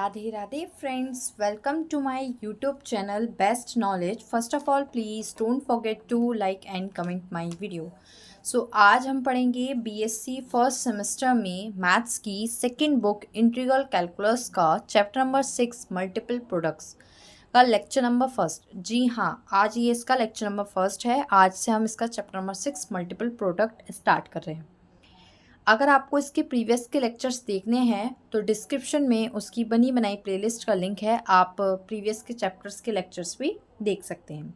Radhe Radhe friends, welcome to my YouTube channel best knowledge. First of all please don't forget to like and comment my video. आज हम पढ़ेंगे BSc first semester में maths की second book integral calculus का chapter number 6 multiple products का lecture number first. जी हाँ, आज ये इसका लेक्चर नंबर फर्स्ट है। आज से हम इसका chapter number 6 multiple product start कर रहे हैं। अगर आपको इसके प्रीवियस के लेक्चर्स देखने हैं तो डिस्क्रिप्शन में उसकी बनी बनाई प्लेलिस्ट का लिंक है, आप प्रीवियस के चैप्टर्स के लेक्चर्स भी देख सकते हैं।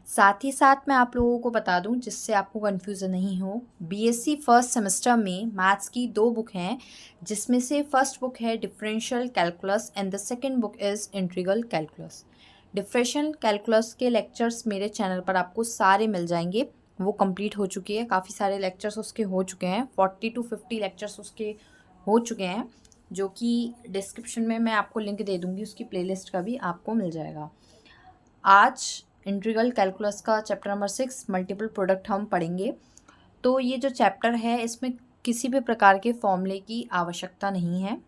साथ ही साथ मैं आप लोगों को बता दूं, जिससे आपको कन्फ्यूज़न नहीं हो, बीएससी फर्स्ट सेमेस्टर में मैथ्स की 2 बुक हैं, जिसमें से फर्स्ट बुक है differential calculus and the second book is integral calculus. Differential calculus के लेक्चर्स मेरे चैनल पर आपको सारे मिल जाएंगे, वो कंप्लीट हो चुकी है, काफ़ी सारे लेक्चर्स उसके हो चुके हैं, 40 to 50 लेक्चर्स उसके हो चुके हैं, जो कि डिस्क्रिप्शन में मैं आपको लिंक दे दूँगी, उसकी प्लेलिस्ट का भी आपको मिल जाएगा। आज इंटीग्रल कैलकुलस का चैप्टर नंबर 6 मल्टीपल प्रोडक्ट हम पढ़ेंगे। तो ये जो चैप्टर है इसमें किसी भी प्रकार के फॉर्मूले की आवश्यकता नहीं है,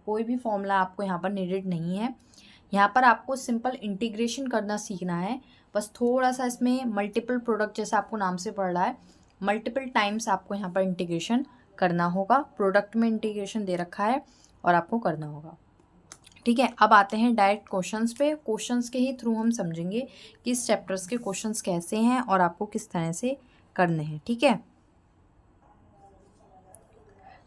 कोई भी फॉर्मूला आपको यहाँ पर नीडेड नहीं है। यहाँ पर आपको सिंपल इंटीग्रेशन करना सीखना है, बस थोड़ा सा इसमें मल्टीपल प्रोडक्ट जैसा आपको नाम से पढ़ रहा है, मल्टीपल टाइम्स आपको यहाँ पर इंटीग्रेशन करना होगा। प्रोडक्ट में इंटीग्रेशन दे रखा है और आपको करना होगा। ठीक है, अब आते हैं डायरेक्ट क्वेश्चंस पे। क्वेश्चंस के ही थ्रू हम समझेंगे कि इस चैप्टर्स के क्वेश्चंस कैसे हैं और आपको किस तरह से करने हैं। ठीक है,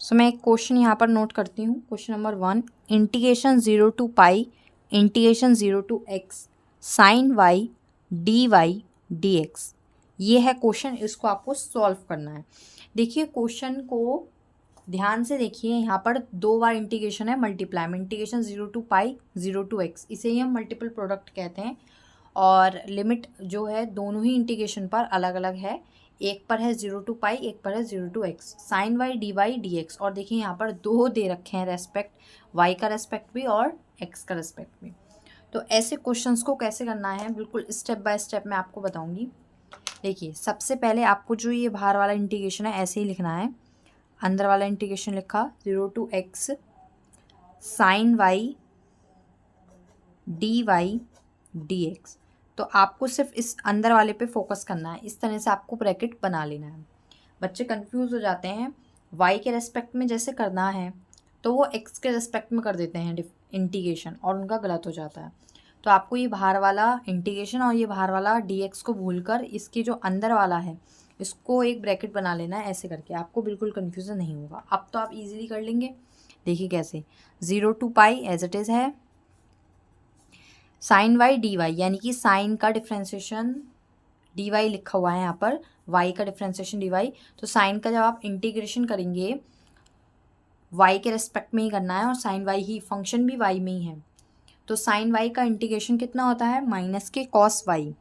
मैं एक क्वेश्चन यहाँ पर नोट करती हूँ। Question number 1, integration 0 to pi integration 0 to x sine y d y d x, ये है क्वेश्चन। इसको आपको सॉल्व करना है। देखिए क्वेश्चन को ध्यान से देखिए, यहाँ पर 2 बार इंटीग्रेशन है मल्टीप्लाई में, integration 0 to pi 0 to x, इसे ही हम मल्टीपल प्रोडक्ट कहते हैं। और लिमिट जो है दोनों ही इंटीग्रेशन पर अलग अलग है, एक पर है 0 to पाई, एक पर है 0 to x sine y d x. और देखिए यहाँ पर 2 दे रखे हैं रेस्पेक्ट, y का रेस्पेक्ट भी और x का रेस्पेक्ट भी। तो ऐसे क्वेश्चंस को कैसे करना है बिल्कुल स्टेप बाय स्टेप मैं आपको बताऊंगी। देखिए सबसे पहले आपको जो ये बाहर वाला इंटीग्रेशन है ऐसे ही लिखना है। अंदर वाला इंटीग्रेशन लिखा 0 to x sine y d y d x. तो आपको सिर्फ इस अंदर वाले पे फोकस करना है, इस तरह से आपको ब्रैकेट बना लेना है। बच्चे कंफ्यूज हो जाते हैं, y के रेस्पेक्ट में जैसे करना है तो वो x के रेस्पेक्ट में कर देते हैं इंटीग्रेशन, और उनका गलत हो जाता है। तो आपको ये बाहर वाला इंटीग्रेशन और ये बाहर वाला dx को भूलकर इसकी जो अंदर वाला है इसको एक ब्रैकेट बना लेना है, ऐसे करके आपको बिल्कुल कन्फ्यूज़न नहीं होगा। अब तो आप इजीली कर लेंगे। देखिए कैसे, 0 to pi as it is है, साइन वाई डी वाई यानी कि साइन का डिफ्रेंसिएशन डी वाई लिखा हुआ है यहाँ पर, वाई का डिफ्रेंसिएशन डी वाई। तो साइन का जब आप इंटीग्रेशन करेंगे वाई के रेस्पेक्ट में ही करना है, और साइन वाई ही, फंक्शन भी वाई में ही है। तो साइन वाई का इंटीग्रेशन कितना होता है, माइनस के कॉस वाई,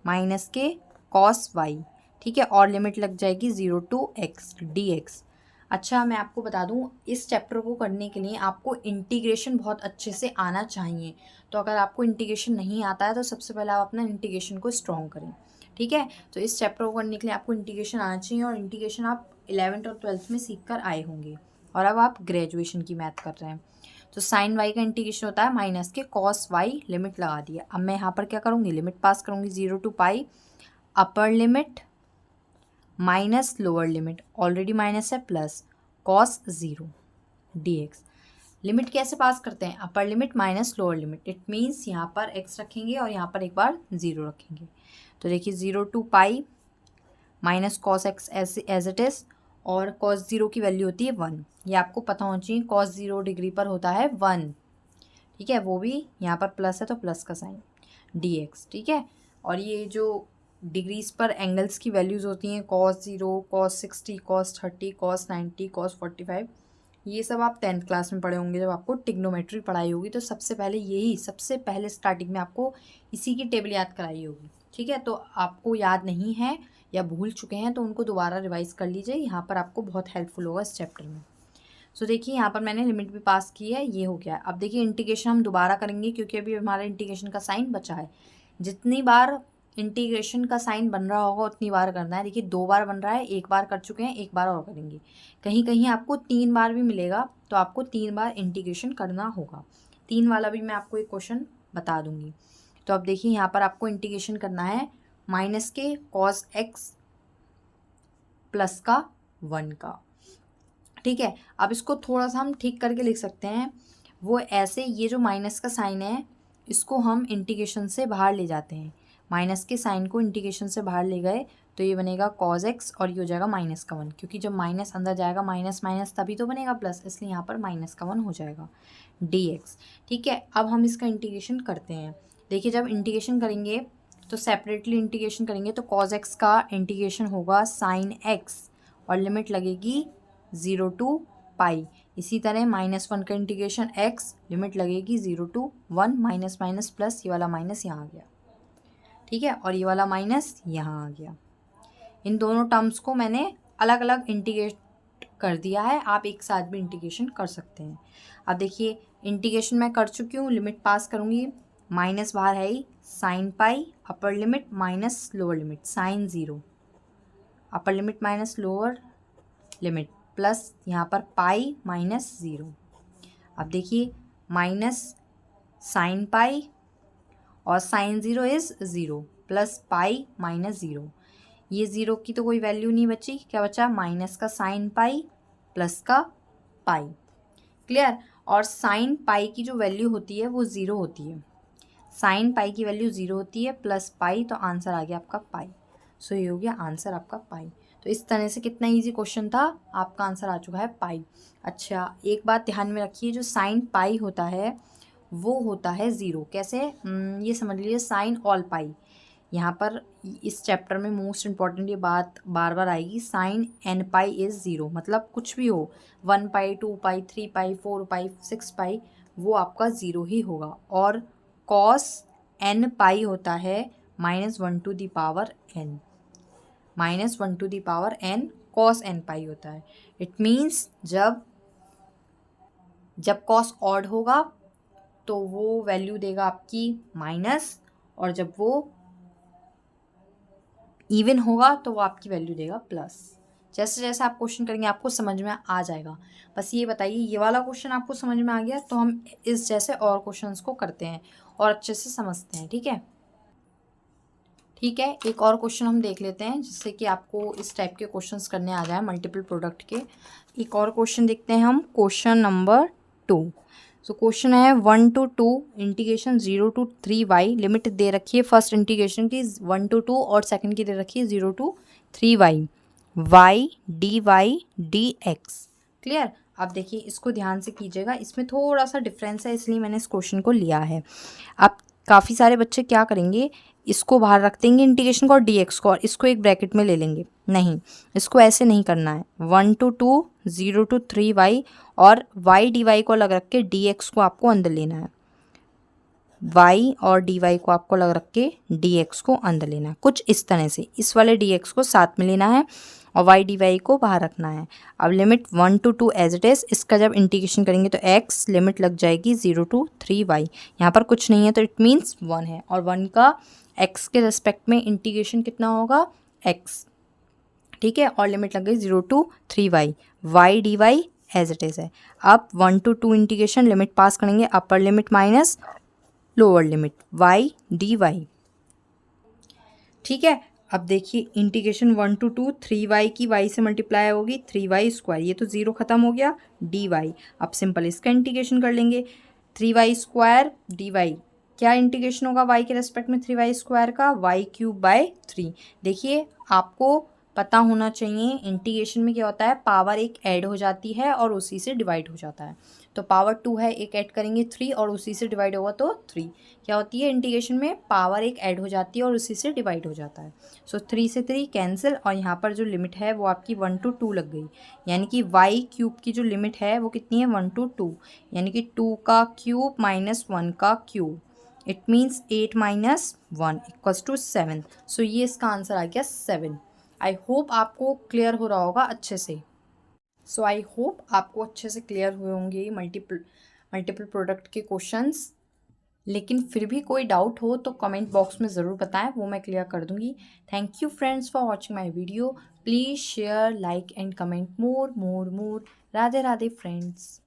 माइनस के कॉस वाई। ठीक है, और लिमिट लग जाएगी 0 to x डी एक्स। अच्छा मैं आपको बता दूं, इस चैप्टर को करने के लिए आपको इंटीग्रेशन बहुत अच्छे से आना चाहिए। तो अगर आपको इंटीग्रेशन नहीं आता है तो सबसे पहले आप अपना इंटीग्रेशन को स्ट्रॉन्ग करें। ठीक है, तो इस चैप्टर को करने के लिए आपको इंटीग्रेशन आना चाहिए, और इंटीग्रेशन आप 11th और 12th में सीख कर आए होंगे, और अब आप ग्रेजुएशन की मैथ कर रहे हैं। तो साइन वाई का इंटीग्रेशन होता है माइनस के कॉस वाई, लिमिट लगा दिया। अब मैं यहाँ पर क्या करूँगी, लिमिट पास करूँगी 0 to pi upper limit minus lower limit, already minus है, plus cos 0 d x. Limit कैसे पास करते हैं, upper limit minus lower limit, it means यहाँ पर x रखेंगे और यहाँ पर एक बार 0 रखेंगे। तो देखिए 0 to pi minus cos x as it is, और कॉस 0 की वैल्यू होती है 1, ये आपको पता होना चाहिए, कॉस 0 डिग्री पर होता है 1। ठीक है, वो भी यहाँ पर प्लस है तो प्लस का साइन डी एक्स। ठीक है, और ये जो डिग्रीज पर एंगल्स की वैल्यूज़ होती हैं, cos 0, cos 60, cos 30, cos 90, cos 45, ये सब आप 10th क्लास में पढ़े होंगे जब आपको ट्रिग्नोमेट्री पढ़ाई होगी। तो सबसे पहले स्टार्टिंग में आपको इसी की टेबल याद कराई होगी। ठीक है, तो आपको याद नहीं है या भूल चुके हैं तो उनको दोबारा रिवाइज कर लीजिए, यहाँ पर आपको बहुत हेल्पफुल होगा इस चैप्टर में। देखिए यहाँ पर मैंने लिमिट भी पास की है, ये हो गया। अब देखिए इंटीग्रेशन हम दोबारा करेंगे, क्योंकि अभी हमारा इंटीग्रेशन का साइन बचा है। जितनी बार इंटीग्रेशन का साइन बन रहा होगा उतनी बार करना है। देखिए 2 बार बन रहा है, 1 बार कर चुके हैं, 1 बार और करेंगे। कहीं कहीं आपको 3 बार भी मिलेगा, तो आपको 3 बार इंटीग्रेशन करना होगा। 3 वाला भी मैं आपको एक क्वेश्चन बता दूंगी। तो अब देखिए यहाँ पर आपको इंटीग्रेशन करना है माइनस के कॉस एक्स प्लस का 1 का, ठीक है। अब इसको थोड़ा सा हम ठीक करके लिख सकते हैं। वो ऐसे, ये जो माइनस का साइन है इसको हम इंटीग्रेशन से बाहर ले जाते हैं, माइनस के साइन को इंटीग्रेशन से बाहर ले गए तो ये बनेगा कॉस एक्स और ये हो जाएगा माइनस का 1, क्योंकि जब माइनस अंदर जाएगा माइनस माइनस तभी तो बनेगा प्लस, इसलिए यहाँ पर माइनस का 1 हो जाएगा डी एक्स, ठीक है। अब हम इसका इंटीग्रेशन करते हैं। देखिए जब इंटीग्रेशन करेंगे तो सेपरेटली इंटीग्रेशन करेंगे तो कॉस एक्स का इंटीग्रेशन होगा साइन एक्स और लिमिट लगेगी 0 टू पाई। इसी तरह -1 का इंटीग्रेशन x, लिमिट लगेगी 0 टू 1, माइनस माइनस प्लस, ये वाला माइनस यहाँ आ गया, ठीक है, और ये वाला माइनस यहाँ आ गया। इन दोनों टर्म्स को मैंने अलग अलग इंटीग्रेट कर दिया है, आप एक साथ भी इंटीग्रेशन कर सकते हैं। अब देखिए इंटीग्रेशन मैं कर चुकी हूँ, लिमिट पास करूँगी, माइनस बाहर है ही, sine pi upper limit minus lower limit sine 0, upper limit minus lower limit plus यहाँ पर पाई माइनस 0। अब देखिए माइनस साइन पाई और sine 0 is 0 plus pi minus 0, ये 0 की तो कोई वैल्यू नहीं बची, क्या बचा माइनस का साइन पाई प्लस का पाई, क्लियर। और साइन पाई की जो वैल्यू होती है वो 0 होती है, साइन पाई की वैल्यू 0 होती है प्लस पाई, तो आंसर आ गया आपका पाई। सो ये हो गया आंसर आपका पाई। तो इस तरह से कितना इजी क्वेश्चन था, आपका आंसर आ चुका है पाई। अच्छा एक बात ध्यान में रखिए, जो साइन पाई होता है वो होता है 0, कैसे ये समझ लीजिए साइन ऑल पाई, यहाँ पर इस चैप्टर में मोस्ट इम्पॉर्टेंट ये बात बार बार आएगी, साइन एन पाई इज़ 0, मतलब कुछ भी हो 1 पाई 2 पाई 3 पाई 4 पाई 6 पाई वो आपका 0 ही होगा। और कॉस एन पाई होता है -1 to the power n, -1 to the power n cos n pi होता है। इट मीन्स जब कॉस ऑड होगा तो वो वैल्यू देगा आपकी माइनस, और जब वो इवन होगा तो वो आपकी वैल्यू देगा प्लस। जैसे जैसे आप क्वेश्चन करेंगे आपको समझ में आ जाएगा। बस ये बताइए ये वाला क्वेश्चन आपको समझ में आ गया, तो हम इस जैसे और क्वेश्चंस को करते हैं और अच्छे से समझते हैं, ठीक है। ठीक है, एक और क्वेश्चन हम देख लेते हैं जिससे कि आपको इस टाइप के क्वेश्चंस करने आ जाए मल्टीपल प्रोडक्ट के। एक और क्वेश्चन देखते हैं हम, क्वेश्चन नंबर 2। सो क्वेश्चन है 1 to 2 integration 0 to 3y, limit दे रखी है फर्स्ट इंटीग्रेशन की 1 to 2 और सेकंड की दे रखी है 0 to 3y, y dy dx, clear. अब देखिए इसको ध्यान से कीजिएगा, इसमें थोड़ा सा डिफरेंस है इसलिए मैंने इस क्वेश्चन को लिया है। अब काफ़ी सारे बच्चे क्या करेंगे, इसको बाहर रख देंगे इंटीग्रेशन को और dx को, और इसको एक ब्रैकेट में ले लेंगे, नहीं इसको ऐसे नहीं करना है। 1 to 2 0 to 3y और y dy को अलग रख के dx को आपको अंदर लेना है, y और dy को आपको अलग रख के dx को अंदर लेना है, कुछ इस तरह से इस वाले dx को साथ में लेना है और y dy को बाहर रखना है। अब limit 1 to 2 as it is, इसका जब इंटीग्रेशन करेंगे तो x लिमिट लग जाएगी 0 to 3y, यहाँ पर कुछ नहीं है तो इट मीन्स 1 है, और 1 का x के रेस्पेक्ट में इंटीग्रेशन कितना होगा x, ठीक है, और लिमिट लग गई 0 to 3y, y dy as it is है। अब 1 to 2 इंटीग्रेशन, लिमिट पास करेंगे, upper limit minus lower limit y dy, ठीक है। अब देखिए इंटीग्रेशन 1 to 2 3y की y से मल्टीप्लाई होगी 3y स्क्वायर, ये तो 0 खत्म हो गया dy। अब सिंपल इसका इंटीग्रेशन कर लेंगे 3y स्क्वायर dy, क्या इंटीग्रेशन होगा y के रेस्पेक्ट में 3y स्क्वायर का, y³/3। देखिए आपको पता होना चाहिए इंटीग्रेशन में क्या होता है, पावर एक ऐड हो जाती है और उसी से डिवाइड हो जाता है। तो पावर 2 है, एक ऐड करेंगे 3 और उसी से डिवाइड होगा तो 3, क्या होती है इंटीग्रेशन में पावर एक ऐड हो जाती है और उसी से डिवाइड हो जाता है। सो 3 से 3 कैंसिल, और यहाँ पर जो लिमिट है वो आपकी 1 to 2 लग गई, यानी कि y³ की जो लिमिट है वो कितनी है 1 to 2, यानी कि 2 का क्यूब माइनस 1 का क्यूब, इट मीन्स 8 minus 1 = 7। सो ये इसका आंसर आ गया 7। आई होप आपको क्लियर हो रहा होगा अच्छे से। सो आई होप आपको अच्छे से क्लियर हुए होंगे मल्टीपल प्रोडक्ट के क्वेश्चंस। लेकिन फिर भी कोई डाउट हो तो कमेंट बॉक्स में ज़रूर बताएं, वो मैं क्लियर कर दूंगी। Thank you friends for watching my video. Please share, like and comment more. Radhe Radhe friends.